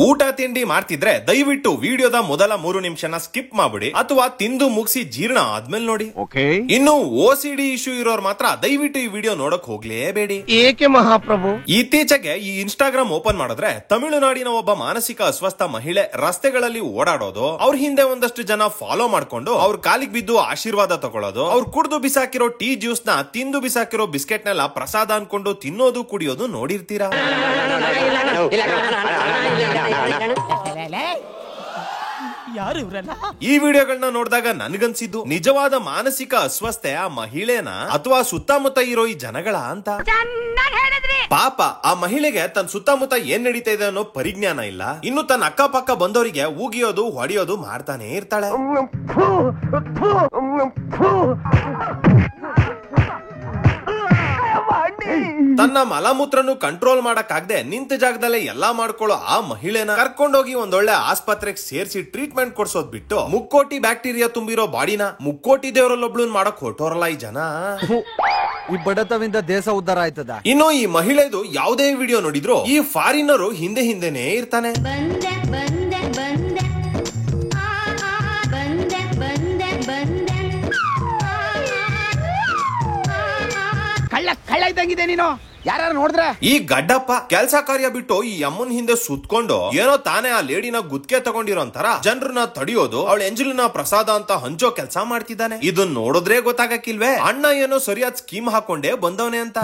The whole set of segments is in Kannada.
ಊಟ ತಿಂಡಿ ಮಾಡ್ತಿದ್ರೆ ದಯವಿಟ್ಟು ವಿಡಿಯೋದ ಮೊದಲ 3 ನಿಮಿಷನ ಸ್ಕಿಪ್ ಮಾಡ್ಬಿಡಿ ಅಥವಾ ತಿಂದು ಮುಗಿಸಿ ಜೀರ್ಣ ಆದ್ಮೇಲೆ ನೋಡಿ. ಇನ್ನು OCD ಇಶ್ಯೂ ಇರೋರು ಮಾತ್ರ ದಯವಿಟ್ಟು ಈ ವಿಡಿಯೋ ನೋಡಕ್ ಹೋಗ್ಲೇಬೇಡಿ. ಏಕೆ ಮಹಾಪ್ರಭು? ಇತ್ತೀಚೆಗೆ ಈ ಇನ್ಸ್ಟಾಗ್ರಾಮ್ ಓಪನ್ ಮಾಡಿದ್ರೆ ತಮಿಳುನಾಡಿನ ಒಬ್ಬ ಮಾನಸಿಕ ಅಸ್ವಸ್ಥ ಮಹಿಳೆ ರಸ್ತೆಗಳಲ್ಲಿ ಓಡಾಡೋದು, ಅವ್ರ ಹಿಂದೆ ಒಂದಷ್ಟು ಜನ ಫಾಲೋ ಮಾಡ್ಕೊಂಡು ಅವ್ರ ಕಾಲಿಗೆ ಬಿದ್ದು ಆಶೀರ್ವಾದ ತಗೊಳ್ಳೋದು, ಅವ್ರು ಕುಡ್ದು ಬಿಸಾಕಿರೋ ಟೀ ಜ್ಯೂಸ್ ನ ತಿಂದು ಬಿಸಾಕಿರೋ ಬಿಸ್ಕೆಟ್ ನೆಲ್ಲ ಪ್ರಸಾದ ಅನ್ಕೊಂಡು ತಿನ್ನೋದು ಕುಡಿಯೋದು ನೋಡಿರ್ತೀರಾ. ಈ ವಿಡಿಯೋಗಳನ್ನ ನೋಡಿದಾಗ ನನ್ಗನ್ಸಿದ್ದು ನಿಜವಾದ ಮಾನಸಿಕ ಅಸ್ವಸ್ಥೆ ಆ ಮಹಿಳೆನ ಅಥವಾ ಸುತ್ತಮುತ್ತ ಇರೋ ಈ ಜನಗಳ ಅಂತ. ಪಾಪ ಆ ಮಹಿಳೆಗೆ ತನ್ನ ಸುತ್ತಮುತ್ತ ಏನ್ ನಡೀತಾ ಇದೆ ಅನ್ನೋ ಪರಿಜ್ಞಾನ ಇಲ್ಲ. ಇನ್ನು ತನ್ನ ಅಕ್ಕಪಕ್ಕ ಬಂದವರಿಗೆ ಊಗಿಯೋದು ಹೊಡಿಯೋದು ಮಾಡ್ತಾನೆ ಇರ್ತಾಳೆ. ತನ್ನ ಮಲಮೂತ್ರನು ಕಂಟ್ರೋಲ್ ಮಾಡಕ್ಕಾಗದೆ ನಿಂತ ಜಾಗದಲ್ಲೇ ಎಲ್ಲಾ ಮಾಡ್ಕೊಳ್ಳೋ ಆ ಮಹಿಳೆನ ಕರ್ಕೊಂಡೋಗಿ ಒಂದೊಳ್ಳೆ ಆಸ್ಪತ್ರೆಗೆ ಸೇರಿಸಿ ಟ್ರೀಟ್ಮೆಂಟ್ ಕೊಡ್ಸೋದ್ ಬಿಟ್ಟು ಮುಕ್ಕೋಟಿ ಬ್ಯಾಕ್ಟೀರಿಯಾ ತುಂಬಿರೋ ಬಾಡಿನ ಮುಕ್ಕೋಟಿ ದೇವರಲ್ಲೊಬ್ಳನ್ ಮಾಡಕ್ ಹೊರಟೋರಲ್ಲ ಈ ಜನ. ಈ ಬಡತವಿಂದ ದೇಶ ಉದ್ಧಾರ ಆಯ್ತದ. ಇನ್ನು ಈ ಮಹಿಳೆದು ಯಾವುದೇ ವಿಡಿಯೋ ನೋಡಿದ್ರು ಈ ಫಾರಿನರು ಹಿಂದೆನೆ ಇರ್ತಾನೆ. ಕಳ್ಳ ಇದ್ದಂಗಿದೆ ನೀನು. ಯಾರು ನೋಡಿದ್ರೆ ಈ ಗಡ್ಡಪ್ಪ ಕೆಲ್ಸ ಕಾರ್ಯ ಬಿಟ್ಟು ಈ ಅಮ್ಮನ್ ಹಿಂದೆ ಸುತ್ಕೊಂಡು ಏನೋ ತಾನೇ ಆ ಲೇಡಿನ ಗುತ್ತಿಗೆ ತಗೊಂಡಿರೋಂತರ ಜನರನ್ನ ತಡಿಯೋದು, ಅವಳ ಎಂಜಲಿನ ಪ್ರಸಾದ ಅಂತ ಹಂಚೋ ಕೆಲ್ಸ ಮಾಡ್ತಿದ್ದಾನೆ. ಇದನ್ನ ನೋಡಿದ್ರೆ ಗೊತ್ತಾಗಕ್ಕಿಲ್ವೇ ಅಣ್ಣ ಏನೋ ಸರಿಯಾದ ಸ್ಕೀಮ್ ಹಾಕೊಂಡೇ ಬಂದವನೆ ಅಂತ.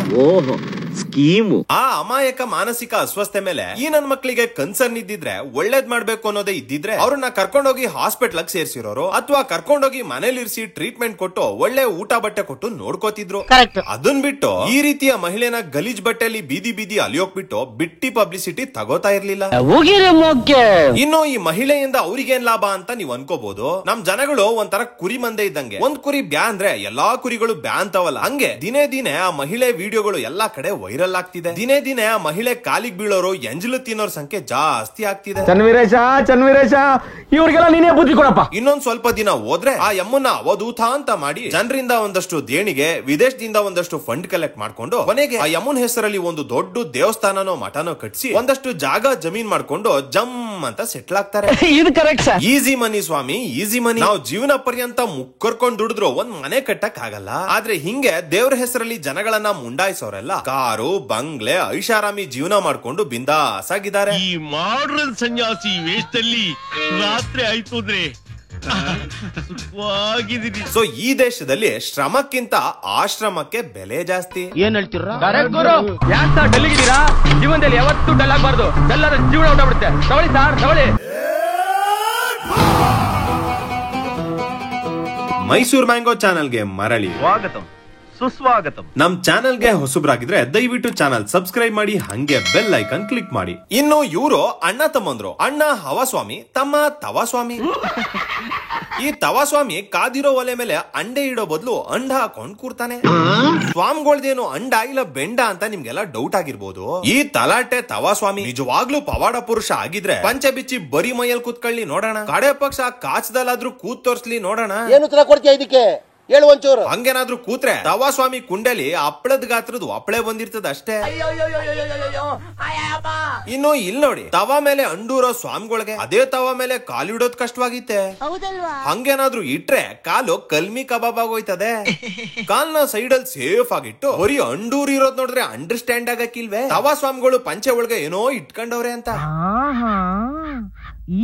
ಸ್ಕೀಮು ಆ ಅಮಾಯಕ ಮಾನಸಿಕ ಅಸ್ವಸ್ಥೆ ಮೇಲೆ ಈ ನನ್ ಮಕ್ಳಿಗೆ ಕನ್ಸರ್ನ್ ಇದ್ದಿದ್ರೆ, ಒಳ್ಳೇದ್ ಮಾಡ್ಬೇಕು ಅನ್ನೋದೇ ಇದ್ದಿದ್ರೆ ಅವ್ರನ್ನ ಕರ್ಕೊಂಡೋಗಿ ಹಾಸ್ಪಿಟಲ್ ಸೇರ್ಸಿರೋರು ಅಥವಾ ಕರ್ಕೊಂಡೋಗಿ ಮನೇಲಿ ಇರಿಸಿ ಟ್ರೀಟ್ಮೆಂಟ್ ಕೊಟ್ಟು ಒಳ್ಳೆ ಊಟ ಬಟ್ಟೆ ಕೊಟ್ಟು ನೋಡ್ಕೋತಿದ್ರು. ಅದನ್ ಬಿಟ್ಟು ಈ ರೀತಿಯ ಮಹಿಳೆನ ಗಲೀಜ್ ಬಟ್ಟೆಯಲ್ಲಿ ಬೀದಿ ಅಲಿಯೋಕ್ ಬಿಟ್ಟು ಬಿಟ್ಟಿ ಪಬ್ಲಿಸಿಟಿ ತಗೋತಾ ಇರ್ಲಿಲ್ಲ. ಇನ್ನು ಈ ಮಹಿಳೆಯಿಂದ ಅವ್ರಿಗೇನ್ ಲಾಭ ಅಂತ ನೀವ್ ಅನ್ಕೋಬಹುದು. ನಮ್ ಜನಗಳು ಒಂಥರ ಕುರಿ ಮಂದೆ ಇದ್ದಂಗೆ. ಒಂದ್ ಕುರಿ ಬ್ಯಾ ಅಂದ್ರೆ ಎಲ್ಲಾ ಕುರಿಗಳು ಬ್ಯಾ ಅಂತವಲ್ಲ, ಹಂಗೆ ದಿನೇ ಆ ಮಹಿಳೆ ವಿಡಿಯೋಗಳು ಎಲ್ಲಾ ಕಡೆ ವೈರಲ್ ಆಗ್ತಿದೆ. ದಿನೇ ಆ ಮಹಿಳೆ ಕಾಲಿಗೆ ಬೀಳೋರು ಎಂಜಲು ತಿನ್ನೋರ್ ಸಂಖ್ಯೆ ಜಾಸ್ತಿ ಆಗ್ತಿದೆ. ಚನ್ವೀರೇಶ ಇವ್ರಿಗೆಲ್ಲ ನೀನೇ ಬುದ್ಧಿ ಕೊಡಪ್ಪ. ಇನ್ನೊಂದ್ ಸ್ವಲ್ಪ ದಿನ ಹೋದ್ರೆ ಆ ಯಮ್ಮನ್ನ ಅವಧೂತ ಅಂತ ಮಾಡಿ ಜನರಿಂದ ಒಂದಷ್ಟು ದೇಣಿಗೆ, ವಿದೇಶದಿಂದ ಒಂದಷ್ಟು ಫಂಡ್ ಕಲೆಕ್ಟ್ ಮಾಡ್ಕೊಂಡು ಕೊನೆಗೆ ಆ ಯಮ್ಮನ್ ಹೆಸರಲ್ಲಿ ಒಂದು ದೊಡ್ಡ ದೇವಸ್ಥಾನನೋ ಮಠನೋ ಕಟ್ಸಿ ಒಂದಷ್ಟು ಜಾಗ ಜಮೀನ್ ಮಾಡ್ಕೊಂಡು ಜಮ್ ಅಂತ ಸೆಟ್ಲ್ ಆಗ್ತಾರೆ. ಇದು ಕರೆಕ್ಟ್ ಸರ್. ಈಸಿ ಮನಿ ಸ್ವಾಮಿ, ಈಸಿ ಮನಿ. ನಾವು ಜೀವನ ಪರ್ಯಂತ ಮುಕ್ಕರ್ಕೊಂಡ್ ದುಡಿದ್ರು ಒಂದ್ ಮನೆ ಕಟ್ಟಕ್ ಆಗಲ್ಲ. ಆದ್ರೆ ಹಿಂಗೆ ದೇವ್ರ ಹೆಸರಲ್ಲಿ ಜನಗಳನ್ನ ಮುಂಡಾಯಿಸೋರೆಲ್ಲ ಕಾರು, ಬಂಗ್ಲೆ, ಐಷಾರಾಮಿ ಜೀವನ ಮಾಡ್ಕೊಂಡು ಬಿಂದಾಸ್ ಆಗಿದ್ದಾರೆ. ಈ ಮಾಡ್ರನ್ ಸನ್ಯಾಸಿ ವೇಷದಲ್ಲಿ ರಾತ್ರಿ ಆಯ್ತು ಅಂದ್ರೆ ಸೊ ಈ ದೇಶದಲ್ಲಿ ಶ್ರಮಕ್ಕಿಂತ ಆಶ್ರಮಕ್ಕೆ ಬೆಲೆ ಜಾಸ್ತಿ. ಏನ್ ಹೇಳ್ತೀರಾ? ಡೆಲ್ಲಿಗಿದ್ದೀರಾ? ಜೀವನದಲ್ಲಿ ಯಾವತ್ತೂ ಡಲ್ ಆಗಬಾರ್ದು. ಎಲ್ಲರ ಜೀವನ ಹೊರಟುಬಿಡುತ್ತೆ. ತಗೊಳ್ಳಿ ಸಾರ್, ತಗೊಳ್ಳಿ. ಮೈಸೂರು ಮ್ಯಾಂಗೋ ಚಾನೆಲ್ಗೆ ಮರಳಿ ಸ್ವಾಗತಂ, ಸುಸ್ವಾಗತಂ. ನಮ್ ಚಾನೆಲ್ಗೆ ಹೊಸಬ್ರಾಗಿದ್ರೆ ದಯವಿಟ್ಟು ಚಾನೆಲ್ ಸಬ್ಸ್ಕ್ರೈಬ್ ಮಾಡಿ, ಹಂಗೆ ಬೆಲ್ ಐಕನ್ ಕ್ಲಿಕ್ ಮಾಡಿ. ಇನ್ನು ಇವರು ಅಣ್ಣ ತಮ್ಮಂದ್ರು. ಅಣ್ಣ ಹವಾಸ್ವಾಮಿ, ತಮ್ಮ ತವಾಸ್ವಾಮಿ. ಈ ತವಾಸ್ವಾಮಿ ಕಾದಿರೋ ಒಲೆ ಮೇಲೆ ಅಂಡೆ ಇಡೋ ಬದಲು ಅಂಡ ಹಾಕೊಂಡ್ ಕೂರ್ತಾನೆ. ಸ್ವಾಮಿಗಳ್ದೇನು ಅಂಡ ಇಲ್ಲ ಬೆಂಡ ಅಂತ ನಿಮ್ಗೆಲ್ಲ ಡೌಟ್ ಆಗಿರ್ಬೋದು. ಈ ತಲಾಟೆ ತವಾಸ್ವಾಮಿ ನಿಜವಾಗ್ಲೂ ಪವಾಡ ಪುರುಷ ಆಗಿದ್ರೆ ಪಂಚೆ ಬಿಚ್ಚಿ ಬರಿ ಮೈಯಲ್ಲಿ ಕೂತ್ಕೊಳ್ಳಿ ನೋಡೋಣ. ಕಡೆ ಪಕ್ಷ ಕಾಚದಲ್ಲಾದ್ರೂ ಕೂತ್ ತೋರ್ಸ್ಲಿ ನೋಡೋಣ. ಏನು ಉತ್ತರ ಕೊಡ್ತೀಯ ಇದಕ್ಕೆ? ಹೇಳು ಒಂಚೂರು. ಹಂಗೇನಾದ್ರೂ ಕೂತ್ರೆ ತವಾಸ್ವಾಮಿ ಕುಂಡಲಿ ಹಪ್ಪಳದ ಗಾತ್ರದ ಹಪ್ಪಳೆ ಬಂದಿರ್ತದ ಅಷ್ಟೇ. ಇನ್ನು ಇಲ್ಲಿ ನೋಡಿ, ತವಾ ಮೇಲೆ ಅಂಡೂರೋ ಸ್ವಾಮಿಗಳಿಗೆ ಅದೇ ತವಾ ಮೇಲೆ ಕಾಲಿಡೋದ್ ಕಷ್ಟವಾಗಿತ್ತೆ. ಹಂಗೇನಾದ್ರೂ ಇಟ್ರೆ ಕಾಲು ಕಲ್ಮಿ ಕಬಾಬ್ ಆಗೋಯ್ತದೆ. ಕಾಲ್ನ ಸೈಡ್ ಅಲ್ಲಿ ಸೇಫ್ ಆಗಿಟ್ಟು ಬರೀ ಅಂಡೂರ್ ಇರೋದ್ ನೋಡಿದ್ರೆ ಅಂಡರ್ಸ್ಟ್ಯಾಂಡ್ ಆಗಕ್ಕಿಲ್ವೇ ತವಾ ಸ್ವಾಮಿಗಳು ಪಂಚೆ ಒಳಗೆ ಏನೋ ಇಟ್ಕೊಂಡವ್ರೆ ಅಂತ.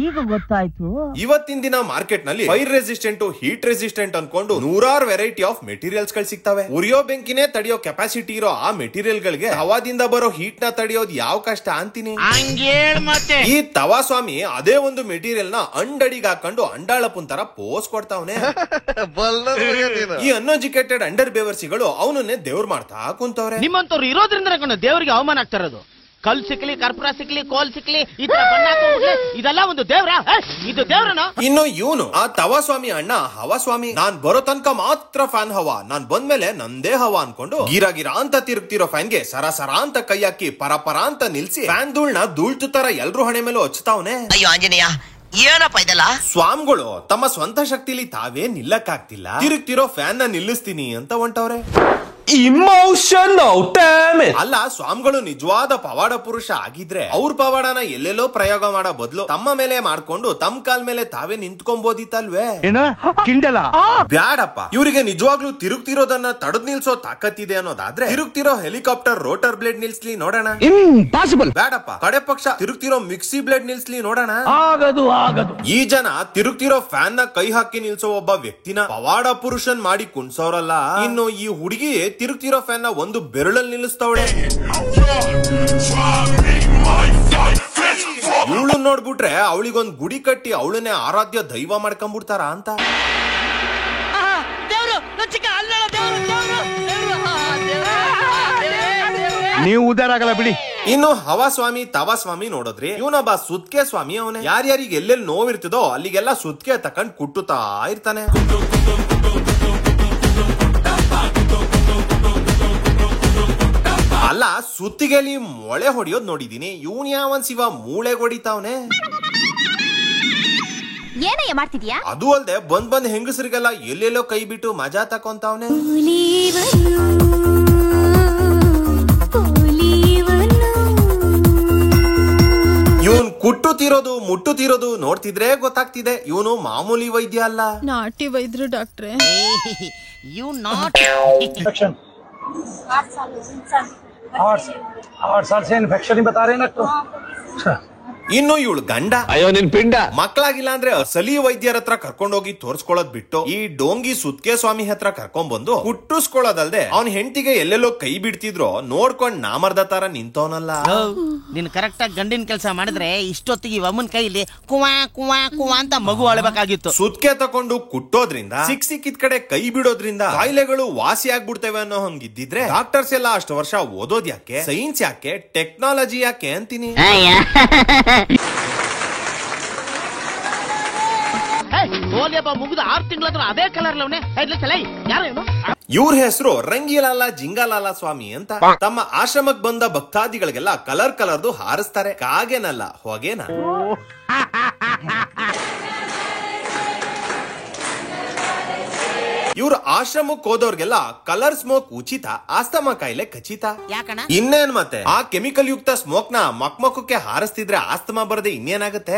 ಈಗ ಗೊತ್ತಾಯ್ತು. ಇವತ್ತಿನ ದಿನ ಮಾರ್ಕೆಟ್ ನಲ್ಲಿ ಫೈರ್ ರೆಸಿಸ್ಟೆಂಟ್, ಹೀಟ್ ರೆಸಿಸ್ಟೆಂಟ್ ಅನ್ಕೊಂಡು ನೂರಾರು ವೆರೈಟಿ ಆಫ್ ಮೆಟೀರಿಯಲ್ಸ್ ಗಳು ಸಿಗ್ತವೆ. ಉರಿಯೋ ಬೆಂಕಿನೇ ತಡೆಯೋ ಕೆಪಾಸಿಟಿ ಇರೋ ಆ ಮೆಟೀರಿಯಲ್ ಗಳಿಗೆ ತವಾದಿಂದ ಬರೋ ಹೀಟ್ ನ ತಡೆಯೋದು ಯಾವ ಕಷ್ಟ ಅಂತೀನಿ. ಈ ತವಾಸ್ವಾಮಿ ಅದೇ ಒಂದು ಮೆಟೀರಿಯಲ್ ನ ಅಂಡಡಿಗೆ ಹಾಕೊಂಡು ಅಂಡಾಳಪ್ಪನ್ ತರ ಪೋಸ್ ಕೊಡ್ತಾವನೆ. ಈ ಅನ್ಎಜುಕೇಟೆಡ್ ಅಂಡರ್ ಬೇವರ್ಸಿಗಳು ಅವನನ್ನೇ ದೇವ್ರ ಮಾಡ್ತಾ ಕುಂತವ್ರೆ. ನಿಮ್ಮಂತವ್ರು ಇರೋದ್ರಿಂದ ದೇವರಿಗೆ ಅವಮಾನ ಆಗ್ತಾ ಇರೋದು. ಕಲ್ ಸಿಕ್ಲಿ, ಕರ್ಪೂರ ಸಿಕ್ಲಿ, ಕೋಲ್ ಸಿಕ್ಲಿ, ಇದೆಲ್ಲ ಒಂದು ದೇವ್ರ? ಇದು ದೇವ್ರನ? ಇನ್ನು ಇವನು ಆ ತವಾಸ್ವಾಮಿ ಅಣ್ಣ ಹವಾಸ್ವಾಮಿ. ನಾನ್ ಬರೋ ತನಕ ಮಾತ್ರ ಫ್ಯಾನ್ ಹವಾ, ನಾನ್ ಬಂದ್ಮೇಲೆ ನಂದೇ ಹವಾ ಅನ್ಕೊಂಡು ಗಿರ ಅಂತ ತಿರುಗ್ತಿರೋ ಫ್ಯಾನ್ ಗೆ ಸರ ಅಂತ ಕೈ ಹಾಕಿ ಪರ ಅಂತ ನಿಲ್ಸಿ ಫ್ಯಾನ್ ಧೂಳ್ನ ಧೂಳ್ತು ತರ ಎಲ್ರು ಹಣೆ ಮೇಲೂ ಹಚ್ತಾವನೆ. ಅಯ್ಯೋ ಆಂಜನೇಯ, ಏನಪ್ಪ ಇದೆಲ್ಲ? ಸ್ವಾಮಿಗಳು ತಮ್ಮ ಸ್ವಂತ ಶಕ್ತಿಲಿ ತಾವೇ ನಿಲ್ಲಕ್ಕಾಗ್ತಿಲ್ಲ, ತಿರುಗ್ತಿರೋ ಫ್ಯಾನ್ ನ ನಿಲ್ಲಿಸ್ತೀನಿ ಅಂತ ಹೊಂಟವ್ರೆ. Emotional, damn it! ಅಲ್ಲ ಸ್ವಾಮಿಗಳು ನಿಜವಾದ ಪವಾಡ ಪುರುಷ ಆಗಿದ್ರೆ ಅವ್ರ ಪವಾಡನ ಎಲ್ಲೆಲ್ಲೋ ಪ್ರಯೋಗ ಮಾಡೋ ಬದಲು ತಮ್ಮ ಮೇಲೆ ಮಾಡ್ಕೊಂಡು ತಮ್ಮ ಕಾಲ್ ಮೇಲೆ ತಾವೇ ನಿಂತ್ಕೊಂಬೋದಿತ್ತಲ್ವೇ? ಕಿಂಡಲ ಬ್ಯಾಡಪ್ಪ, ಇವರಿಗೆ ನಿಜವಾಗ್ಲೂ ತಿರುಗ್ತಿರೋದನ್ನ ತಡೆದ್ ನಿಲ್ಸೋ ತಾಕತ್ತಿದೆ ಅನ್ನೋದಾದ್ರೆ ತಿರುಗ್ತಿರೋ ಹೆಲಿಕಾಪ್ಟರ್ ರೋಟರ್ ಬ್ಲೇಡ್ ನಿಲ್ಸ್ಲಿ ನೋಡೋಣ. Impossible! ಬೇಡಪ್ಪ, ಕಡೆ ಪಕ್ಷ ತಿರುಗ್ತಿರೋ ಮಿಕ್ಸಿ ಬ್ಲೇಡ್ ನಿಲ್ಸ್ಲಿ ನೋಡೋಣ. ಆಗದು. ಈ ಜನ ತಿರುಗ್ತಿರೋ ಫ್ಯಾನ್ ನ ಕೈ ಹಾಕಿ ನಿಲ್ಸೋ ಒಬ್ಬ ವ್ಯಕ್ತಿನ ಪವಾಡ ಪುರುಷನ್ ಮಾಡಿ ಕುಣ್ಸೋರಲ್ಲ. ಇನ್ನು ಈ ಹುಡುಗಿ ತಿರುಗ್ತಿರೋ ಫ್ಯಾನ್ ನ ಒಂದು ಬೆರಳಲ್ಲಿ ನಿಲ್ಲಿಸ್ತವಳೆ. ಇವಳು ನೋಡ್ಬಿಟ್ರೆ ಅವಳಿಗೊಂದ್ ಗುಡಿ ಕಟ್ಟಿ ಅವಳನ್ನೇ ಆರಾಧ್ಯ ದೈವ ಮಾಡ್ಕೊಂಡ್ಬಿಡ್ತಾರ ಅಂತ. ನೀವು ಉದ್ದಾರ ಆಗಲ್ಲ ಬಿಡಿ. ಇನ್ನು ಹವಾ ಸ್ವಾಮಿ ತವಾ ಸ್ವಾಮಿ ನೋಡಿದ್ರಿ, ಇವನೊಬ್ಬ ಸುತ್ಕೆ ಸ್ವಾಮಿ. ಅವನೇ ಯಾರ್ಯಾರಿಗೆ ಎಲ್ಲೆಲ್ಲಿ ನೋವಿರ್ತದೋ ಅಲ್ಲಿಗೆಲ್ಲ ಸುತ್ಕೆ ತಕೊಂಡ್ ಕುಟ್ಟುತ್ತಾ ಇರ್ತಾನೆ. ಅಲ್ಲ, ಸುತ್ತಿಗೆಲಿ ಮೊಳೆ ಹೊಡಿಯೋದ್ ನೋಡಿದೀನಿ, ಇವನ್ ಯಾವನ್ ಶಿವ ಮೂಳೆ ಹೊಡಿತಾವನೆ. ಏನಯ್ಯ ಮಾಡ್ತಿದ್ಯಾ? ಅದು ಅಲ್ದೆ ಬಂದ್ ಹೆಂಗಸರಿಗೆಲ್ಲ ಎಲ್ಲೆಲ್ಲೋ ಕೈ ಬಿಟ್ಟು ಮಜಾ ತಕೊಂತಾವನೆ. ಇವನ್ ಕುಟ್ಟುತ್ತಿರೋದು ಮುಟ್ಟುತ್ತಿರೋದು ನೋಡ್ತಿದ್ರೆ ಗೊತ್ತಾಗ್ತಿದೆ ಇವನು ಮಾಮೂಲಿ ವೈದ್ಯ ಅಲ್ಲ, ನಾಟಿ ವೈದ್ಯರು ಡಾಕ್ಟ್ರೆ. ಯು ನಾಟ್ 8 साल से इन्फेक्शन ही बता रहे हैं ना तो. ಇನ್ನು ಇವಳು ಗಂಡ ಅಯ್ಯೋ ನಿನ್ ಪಿಂಡ. ಮಕ್ಕಳಾಗಿಲ್ಲ ಅಂದ್ರೆ ಅಸಲಿ ವೈದ್ಯರ ಹತ್ರ ಕರ್ಕೊಂಡೋಗಿ ತೋರ್ಸ್ಕೊಳ್ಳೋದ್ ಬಿಟ್ಟು ಈ ಡೋಂಗಿ ಸುತ್ಕೆ ಸ್ವಾಮಿ ಹತ್ರ ಕರ್ಕೊಂಡ್ ಬಂದು ಕುಟ್ಟಿಸ್ಕೊಳ್ಳೋದಲ್ದೆ ಅವನ್ ಹೆಂಡತಿಗೆ ಎಲ್ಲೆಲ್ಲೋ ಕೈ ಬಿಡ್ತಿದ್ರು ನೋಡ್ಕೊಂಡ್ ನಾಮರ್ದ ತರ ನಿಂತವನಲ್ಲ. ನೀನ್ ಕರೆಕ್ಟ್ ಆಗಿ ಗಂಡಿನ ಕೆಲಸ ಮಾಡಿದ್ರೆ ಇಷ್ಟೊತ್ತಿಗೆ ಅಮ್ಮನ ಕೈಲಿ ಕುವಾ ಕುವಾ ಕುವಾ ಅಂತ ಮಗು ಅಳಬೇಕಾಗಿತ್ತು. ಸುತ್ಕೆ ತಕೊಂಡು ಕುಟ್ಟೋದ್ರಿಂದ ಸಿಕ್ಕಿದ ಕಡೆ ಕೈ ಬಿಡೋದ್ರಿಂದ ಕಾಯಿಲೆಗಳು ವಾಸಿ ಆಗ್ಬಿಡ್ತೇವೆ ಅನ್ನೋ ಹಂಗಿದ್ದಿದ್ರೆ ಡಾಕ್ಟರ್ಸ್ ಎಲ್ಲ ಅಷ್ಟು ವರ್ಷ ಓದೋದ್ ಯಾಕೆ, ಸೈನ್ಸ್ ಯಾಕೆ, ಟೆಕ್ನಾಲಜಿ ಯಾಕೆ ಅಂತೀನಿ. ಮುಗಿದ 6 ತಿಂಗಳ ಅದೇ ಕಲರ್ ಲವ್ನೆ ಯಾರು? ಇವ್ರ ಹೆಸರು ರಂಗಿಲಾಲ ಜಿಂಗಾಲಾಲ ಸ್ವಾಮಿ ಅಂತ. ತಮ್ಮ ಆಶ್ರಮಕ್ ಬಂದ ಭಕ್ತಾದಿಗಳಿಗೆಲ್ಲ ಕಲರ್ದು ಹಾರಿಸ್ತಾರೆ. ಕಾಗೇನಲ್ಲ, ಹೊಗೇನ. ಇವ್ರ ಆಶ್ರಮಕ್ಕೆ ಹೋದವ್ರಿಗೆಲ್ಲ ಕಲರ್ ಸ್ಮೋಕ್ ಉಚಿತ, ಆಸ್ತಮಾ ಕಾಯಿಲೆ ಖಚಿತ. ಇನ್ನೇನ್ ಮತ್ತೆ ಆ ಕೆಮಿಕಲ್ ಯುಕ್ತ ಸ್ಮೋಕ್ ನ ಮಕ್ಮಕ್ಕಕ್ಕೆ ಹಾರಿಸ್ತಿದ್ರೆ ಆಸ್ತಮಾ ಬರದೆ ಇನ್ನೇನಾಗುತ್ತೆ?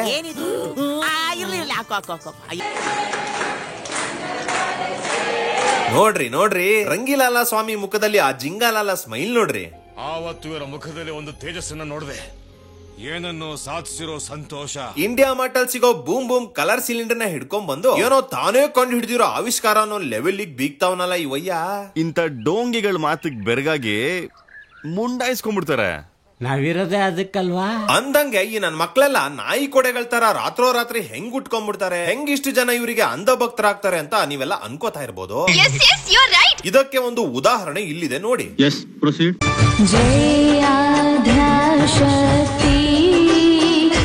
ನೋಡ್ರಿ ರಂಗಿಲಾಲ ಸ್ವಾಮಿ ಮುಖದಲ್ಲಿ ಆ ಜಿಂಗಾಲಾಲ ಸ್ಮೈಲ್ ನೋಡ್ರಿ. ಆವತ್ತು ಇವರ ಮುಖದಲ್ಲಿ ಒಂದು ತೇಜಸ್ಸನ್ನ ನೋಡಿದೆ, ಏನನ್ನು ಸಾಧಿಸಿರೋ ಸಂತೋಷ. ಇಂಡಿಯಾ ಮಾರ್ಟಲ್ ಸಿಗೋ ಬೂಮ್ ಕಲರ್ ಸಿಲಿಂಡರ್ ನ ಹಿಡ್ಕೊಂಡ್ ಬಂದು ಏನೋ ತಾನೇ ಕಂಡು ಹಿಡಿದಿರೋ ಆವಿಷ್ಕಾರ ಅನ್ನೋ ಲೆವೆಲ್ ಬೀಗ್ತಾವನಲ್ಲ ಇವಯ್ಯ. ಇಂತ ಡೋಂಗಿಗಳ ಮಾತಿಗೆ ಬೆರಗಾಗಿ ಮುಂಡಾಯಿಸ್ಕೊಂಡ್ಬಿಡ್ತಾರೆ. ನಾವಿರೋದೇ ಅದಕ್ಕಲ್ವಾ ಅಂದಂಗೆ ಈ ನನ್ ಮಕ್ಳೆಲ್ಲ ನಾಯಿ ಕೊಡೆಗಳ ತರ ರಾತ್ರೋರಾತ್ರಿ ಹೆಂಗ್ ಉಟ್ಕೊಂಡ್ಬಿಡ್ತಾರೆ, ಹೆಂಗಿಷ್ಟು ಜನ ಇವರಿಗೆ ಅಂಧ ಭಕ್ತರಾಗ್ತಾರೆ ಅಂತ ನೀವೆಲ್ಲ ಅನ್ಕೋತಾ ಇರ್ಬೋದು. ಇದಕ್ಕೆ ಒಂದು ಉದಾಹರಣೆ ಇಲ್ಲಿದೆ ನೋಡಿ.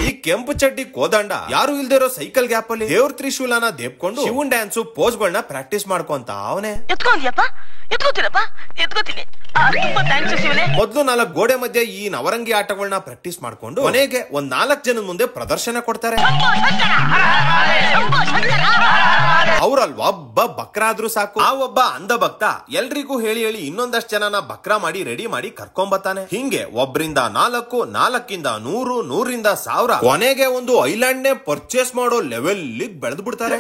ಈ ಕೆಂಪು ಚಡ್ಡಿ ಕೋದಂಡ ಯಾರು ಇಲ್ದಿರೋ ಸೈಕಲ್ ಗ್ಯಾಪ್ ಅಲ್ಲಿ ದೇವ್ರ ತ್ರಿಶೂಲನ ದೇಪ್ಕೊಂಡು ಶಿವನ್ ಡ್ಯಾನ್ಸ್ ಪೋಸ್ಗಳನ್ನ ಪ್ರಾಕ್ಟೀಸ್ ಮಾಡ್ಕೊಂತ ಅವನೇ. ಮೊದ್ಲು 4 ಗೋಡೆ ಮಧ್ಯೆ ಈ ನವರಂಗಿ ಆಟಗಳನ್ನ ಪ್ರಾಕ್ಟೀಸ್ ಮಾಡ್ಕೊಂಡು ಕೊನೆಗೆ ಒಂದ್ 4 ಜನದ ಮುಂದೆ ಪ್ರದರ್ಶನ ಕೊಡ್ತಾರೆ. ಅವ್ರಲ್ಲಿ ಒಬ್ಬ ಬಕ್ರ ಆದ್ರೂ ಸಾಕು. ಆ ಒಬ್ಬ ಅಂಧ ಭಕ್ತ ಎಲ್ರಿಗೂ ಹೇಳಿ ಇನ್ನೊಂದಷ್ಟು ಜನನ ಬಕ್ರ ಮಾಡಿ ರೆಡಿ ಮಾಡಿ ಕರ್ಕೊಂಬತ್ತಾನೆ. ಹಿಂಗೆ 1ರಿಂದ 4, 4ರಿಂದ 100, 100ರಿಂದ 1000, ಕೊನೆಗೆ ಒಂದು ಐಲ್ಯಾಂಡ್ ನೇ ಪರ್ಚೇಸ್ ಮಾಡೋ ಲೆವೆಲ್ ಬೆಳೆದು ಬಿಡ್ತಾರೆ.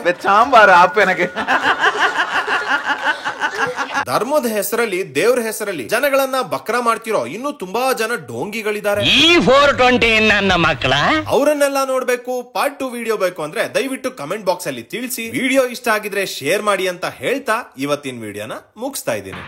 ಧರ್ಮದ ಹೆಸರಲ್ಲಿ, ದೇವ್ರ ಹೆಸರಲ್ಲಿ ಜನಗಳನ್ನ ಬಕ್ರ ಮಾಡ್ತಿರೋ ಇನ್ನು ತುಂಬಾ ಜನ ಡೋಂಗಿಗಳಿದ್ದಾರೆ. ಈ 420 ನನ್ನ ಮಕ್ಕಳ ಅವರನ್ನೆಲ್ಲ ನೋಡ್ಬೇಕು, ಪಾರ್ಟ್ 2 ವಿಡಿಯೋ ಬೇಕು ಅಂದ್ರೆ ದಯವಿಟ್ಟು ಕಮೆಂಟ್ ಬಾಕ್ಸ್ ಅಲ್ಲಿ ತಿಳಿಸಿ. ವಿಡಿಯೋ ಇಷ್ಟ ಆಗಿದ್ರೆ ಶೇರ್ ಮಾಡಿ ಅಂತ ಹೇಳ್ತಾ ಇವತ್ತಿನ ವಿಡಿಯೋನ ಮುಗಿಸ್ತಾ ಇದ್ದೀನಿ.